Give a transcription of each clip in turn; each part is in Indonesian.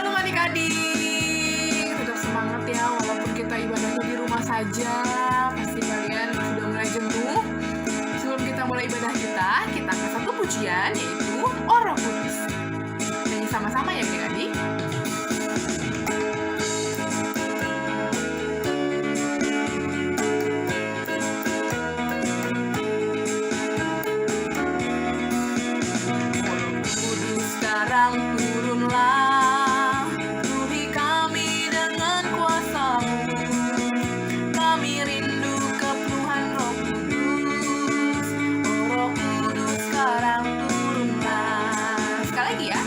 Shalom adik-adik, tetap semangat ya walaupun kita ibadahnya di rumah saja. Pasti kalian sudah mulai jenuh. Sebelum kita mulai ibadah kita angkat satu pujian yaitu O Roh Kudus. Nyanyi sama-sama ya adik-adik. Sekarang turunlah, penuhi kami dengan kuasa-Mu. Kami rindu kepenuhan Roh Kudus. Oh Roh Kudus sekarang turunlah. Sekali lagi ya.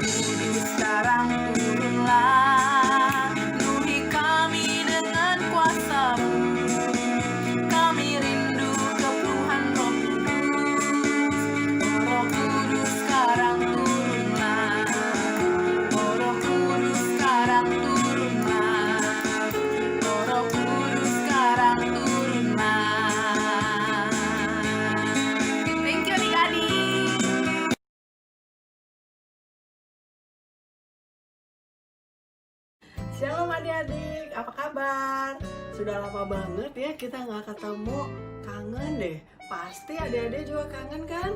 Kudus sekarang turunlah, penuhi kami dengan kuasa-Mu. Kami rindu kepenuhan Roh Kudus. Roh Kudus sekarang turunlah. Oh Roh Kudus sekarang turunlah. Oh Roh Kudus sekarang turunlah. Thank you adik-adik. Shalom adik-adik, apa kabar? Sudah lama banget ya kita nggak ketemu, kangen deh. Pasti adik-adik juga kangen kan?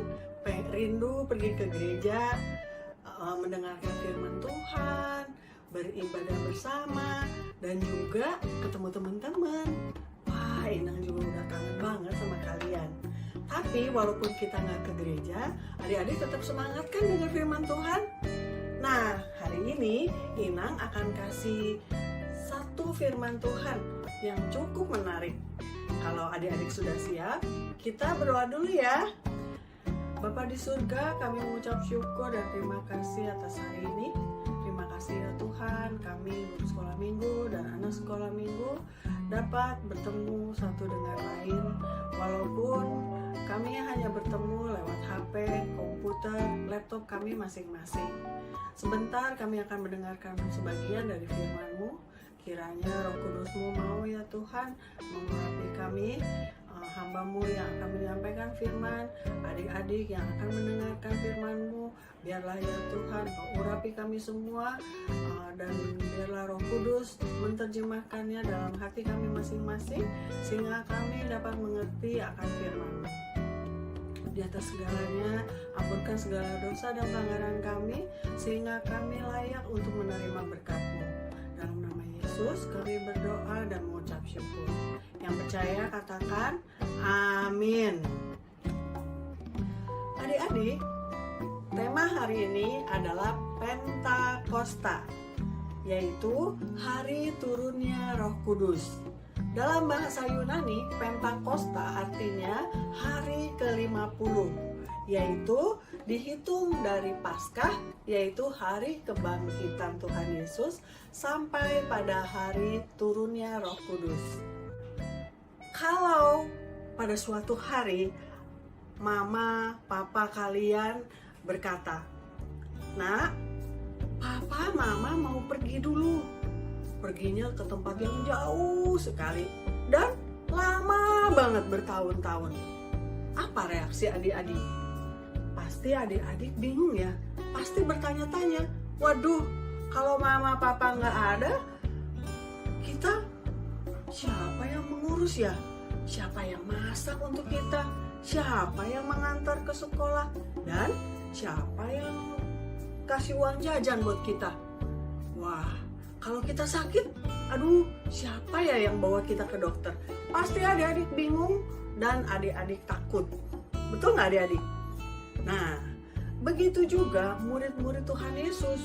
Rindu pergi ke gereja, mendengarkan firman Tuhan, beribadah bersama, dan juga ketemu teman-teman. Wah, Inang juga udah kangen banget sama kalian. Tapi walaupun kita nggak ke gereja, adik-adik tetap semangat kan dengar firman Tuhan? Nah, hari ini Inang akan kasih satu firman Tuhan yang cukup menarik. Kalau adik-adik sudah siap, kita berdoa dulu ya. Bapa di surga, kami mengucap syukur dan terima kasih atas hari ini. Terima kasih ya Tuhan, kami guru sekolah minggu dan anak sekolah minggu dapat bertemu satu dengan lain. Walaupun kami hanya bertemu lewat HP, komputer, laptop kami masing-masing. Sebentar kami akan mendengarkan sebagian dari firman-Mu. Kiranya Roh Kudus-Mu mau ya Tuhan mengurapi kami, hamba-Mu yang akan menyampaikan firman, adik-adik yang akan mendengarkan firman-Mu. Biarlah ya Tuhan mengurapi kami semua, dan biarlah Roh Kudus menerjemahkannya dalam hati kami masing-masing, sehingga kami dapat mengerti akan firman-Mu. Di atas segalanya, ampunkan segala dosa dan pelanggaran kami, sehingga kami layak untuk menerima berkat-Mu. Dalam nama Yesus kami berdoa dan mengucap syukur. Yang percaya katakan amin. Adik-adik, tema hari ini adalah Pentakosta, yaitu hari turunnya Roh Kudus. Dalam bahasa Yunani, Pentakosta artinya hari ke-50, yaitu dihitung dari Paskah, yaitu hari kebangkitan Tuhan Yesus, sampai pada hari turunnya Roh Kudus. Kalau pada suatu hari mama, papa kalian berkata, "Nak, papa, mama mau pergi dulu." Perginya ke tempat yang jauh sekali dan lama banget, bertahun-tahun. Apa reaksi adik-adik? Pasti adik-adik bingung ya. Pasti bertanya-tanya, waduh, kalau mama papa nggak ada, kita siapa yang mengurus ya? Siapa yang masak untuk kita? Siapa yang mengantar ke sekolah? Dan siapa yang kasih uang jajan buat kita? Wah, kalau kita sakit, aduh, siapa ya yang bawa kita ke dokter? Pasti adik-adik bingung dan adik-adik takut. Betul nggak adik-adik? Nah, begitu juga murid-murid Tuhan Yesus.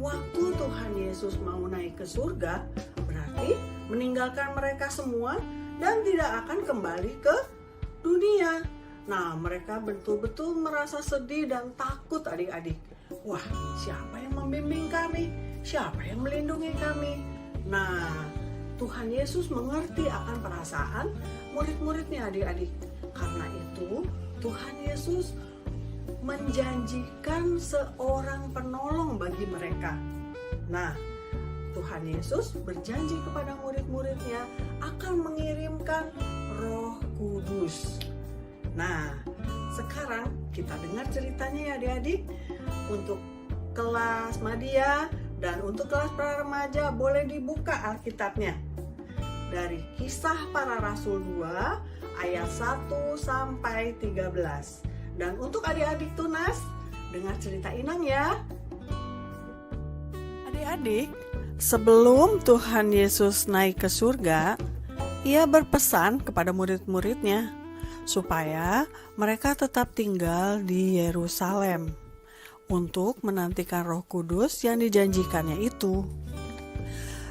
Waktu Tuhan Yesus mau naik ke surga, berarti meninggalkan mereka semua dan tidak akan kembali ke dunia. Nah, mereka betul-betul merasa sedih dan takut adik-adik. Wah, siapa yang membimbing kami? Siapa yang melindungi kami? Nah, Tuhan Yesus mengerti akan perasaan murid-muridnya adik-adik. Karena itu, Tuhan Yesus menjanjikan seorang penolong bagi mereka. Nah, Tuhan Yesus berjanji kepada murid-muridnya akan mengirimkan Roh Kudus. Nah, sekarang kita dengar ceritanya ya adik-adik. Untuk kelas Madya dan untuk kelas para remaja boleh dibuka Alkitabnya. Dari Kisah Para Rasul 2 ayat 1 sampai 13. Dan untuk adik-adik tunas, dengar cerita Inang ya. Adik-adik, sebelum Tuhan Yesus naik ke surga, Ia berpesan kepada murid-muridnya supaya mereka tetap tinggal di Yerusalem untuk menantikan Roh Kudus yang dijanjikannya itu.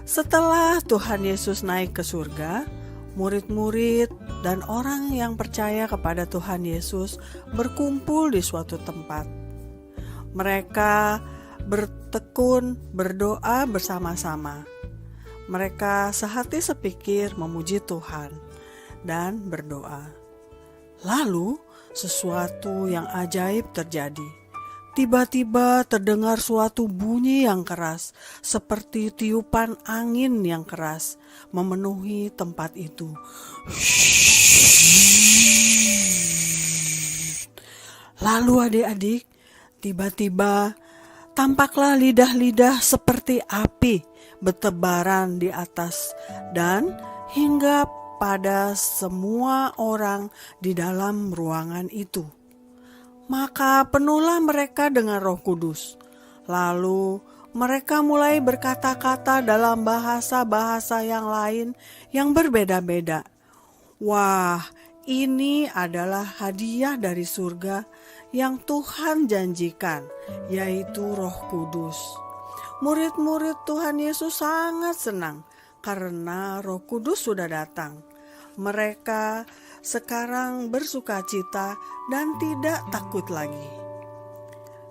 Setelah Tuhan Yesus naik ke surga, murid-murid dan orang yang percaya kepada Tuhan Yesus berkumpul di suatu tempat. Mereka bertekun berdoa bersama-sama. Mereka sehati sepikir memuji Tuhan dan berdoa. Lalu sesuatu yang ajaib terjadi. Tiba-tiba terdengar suatu bunyi yang keras, seperti tiupan angin yang keras, memenuhi tempat itu. Lalu adik-adik, tiba-tiba tampaklah lidah-lidah seperti api bertebaran di atas dan hingga pada semua orang di dalam ruangan itu. Maka penuhlah mereka dengan Roh Kudus. Lalu mereka mulai berkata-kata dalam bahasa-bahasa yang lain yang berbeda-beda. Wah, ini adalah hadiah dari surga yang Tuhan janjikan, yaitu Roh Kudus. Murid-murid Tuhan Yesus sangat senang karena Roh Kudus sudah datang. Mereka sekarang bersukacita dan tidak takut lagi.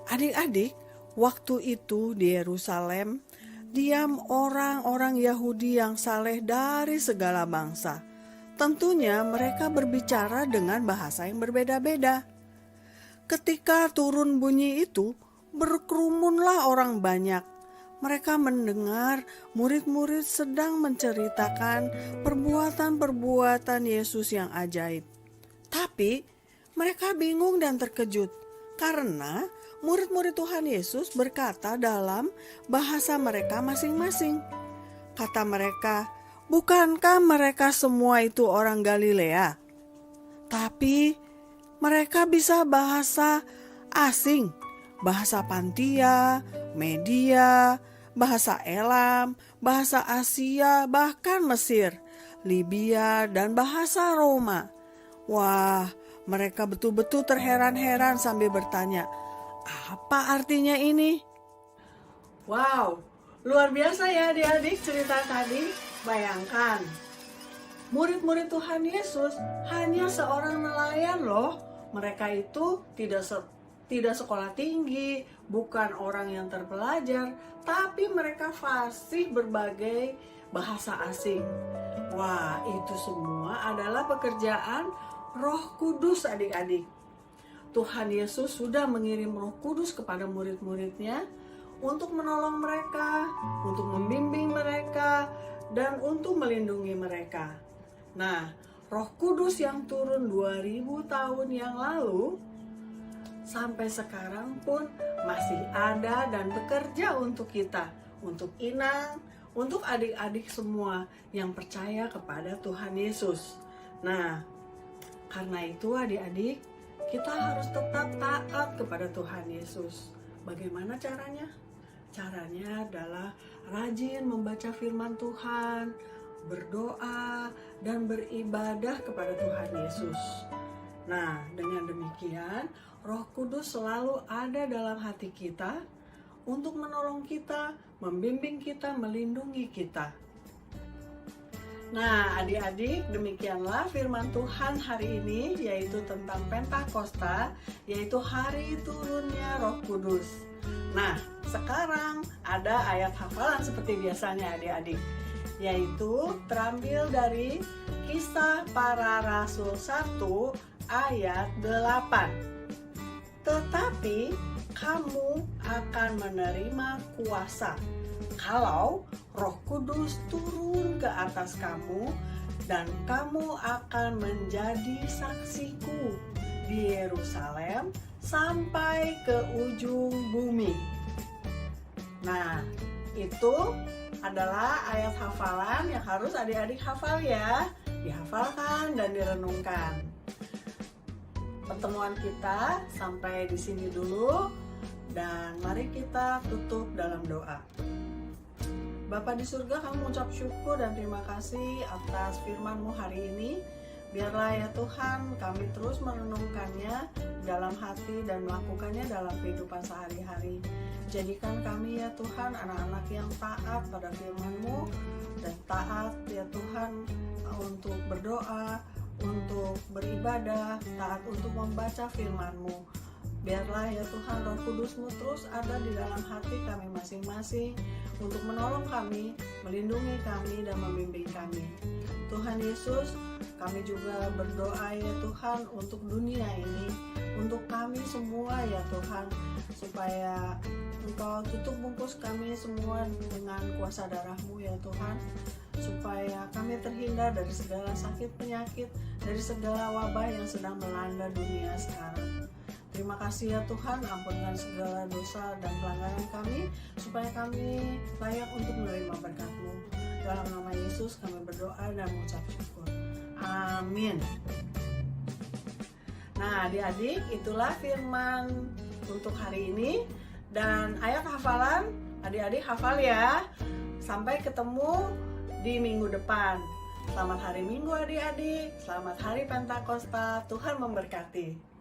Adik-adik, waktu itu di Yerusalem diam orang-orang Yahudi yang saleh dari segala bangsa. Tentunya mereka berbicara dengan bahasa yang berbeda-beda. Ketika turun bunyi itu, berkerumunlah orang banyak. Mereka mendengar murid-murid sedang menceritakan perbuatan-perbuatan Yesus yang ajaib. Tapi mereka bingung dan terkejut karena murid-murid Tuhan Yesus berkata dalam bahasa mereka masing-masing. Kata mereka, "Bukankah mereka semua itu orang Galilea? Tapi mereka bisa bahasa asing, bahasa Pantia, Media, bahasa Elam, bahasa Asia, bahkan Mesir, Libya, dan bahasa Roma." Wah, mereka betul-betul terheran-heran sambil bertanya, "Apa artinya ini?" Wow, luar biasa ya adik-adik cerita tadi. Bayangkan, murid-murid Tuhan Yesus hanya seorang nelayan loh. Mereka itu tidak sekolah tinggi, bukan orang yang terpelajar, tapi mereka fasih berbagai bahasa asing. Wah, itu semua adalah pekerjaan Roh Kudus adik-adik. Tuhan Yesus sudah mengirim Roh Kudus kepada murid-muridnya untuk menolong mereka, untuk membimbing mereka, dan untuk melindungi mereka. Nah, Roh Kudus yang turun 2000 tahun yang lalu sampai sekarang pun masih ada dan bekerja untuk kita, untuk Inang, untuk adik-adik semua yang percaya kepada Tuhan Yesus. Nah, karena itu adik-adik, kita harus tetap taat kepada Tuhan Yesus. Bagaimana caranya? Caranya adalah rajin membaca firman Tuhan, berdoa, dan beribadah kepada Tuhan Yesus. Nah, dengan demikian, Roh Kudus selalu ada dalam hati kita untuk menolong kita, membimbing kita, melindungi kita. Nah, adik-adik, demikianlah firman Tuhan hari ini, yaitu tentang Pentakosta, yaitu hari turunnya Roh Kudus. Nah, sekarang ada ayat hafalan seperti biasanya adik-adik, yaitu terambil dari Kisah Para Rasul 1 ayat 8. Tetapi kamu akan menerima kuasa kalau Roh Kudus turun ke atas kamu, dan kamu akan menjadi saksiku di Yerusalem sampai ke ujung bumi. Nah, itu adalah ayat hafalan yang harus adik-adik hafal ya. Dihafalkan dan direnungkan. Pertemuan kita sampai di sini dulu dan mari kita tutup dalam doa. Bapa di surga, kami mengucap syukur dan terima kasih atas firman-Mu hari ini. Biarlah ya Tuhan kami terus merenungkannya dalam hati dan melakukannya dalam kehidupan sehari-hari. Jadikan kami ya Tuhan anak-anak yang taat pada firman-Mu dan taat ya Tuhan untuk berdoa, untuk beribadah, taat untuk membaca firman-Mu. Biarlah ya Tuhan Roh Kudus-Mu terus ada di dalam hati kami masing-masing untuk menolong kami, melindungi kami dan membimbing kami. Tuhan Yesus, kami juga berdoa ya Tuhan untuk dunia ini, untuk kami semua ya Tuhan, supaya Engkau tutup bungkus kami semua dengan kuasa darah-Mu ya Tuhan, supaya kami terhindar dari segala sakit penyakit, dari segala wabah yang sedang melanda dunia sekarang. Terima kasih ya Tuhan, ampunkan segala dosa dan pelanggaran kami, supaya kami layak untuk menerima berkat-Mu. Dalam nama Yesus kami berdoa dan mengucap syukur. Amin. Nah adik-adik, itulah firman untuk hari ini. Dan ayat hafalan, adik-adik hafal ya. Sampai ketemu di minggu depan. Selamat hari Minggu adik-adik. Selamat hari Pentakosta. Tuhan memberkati.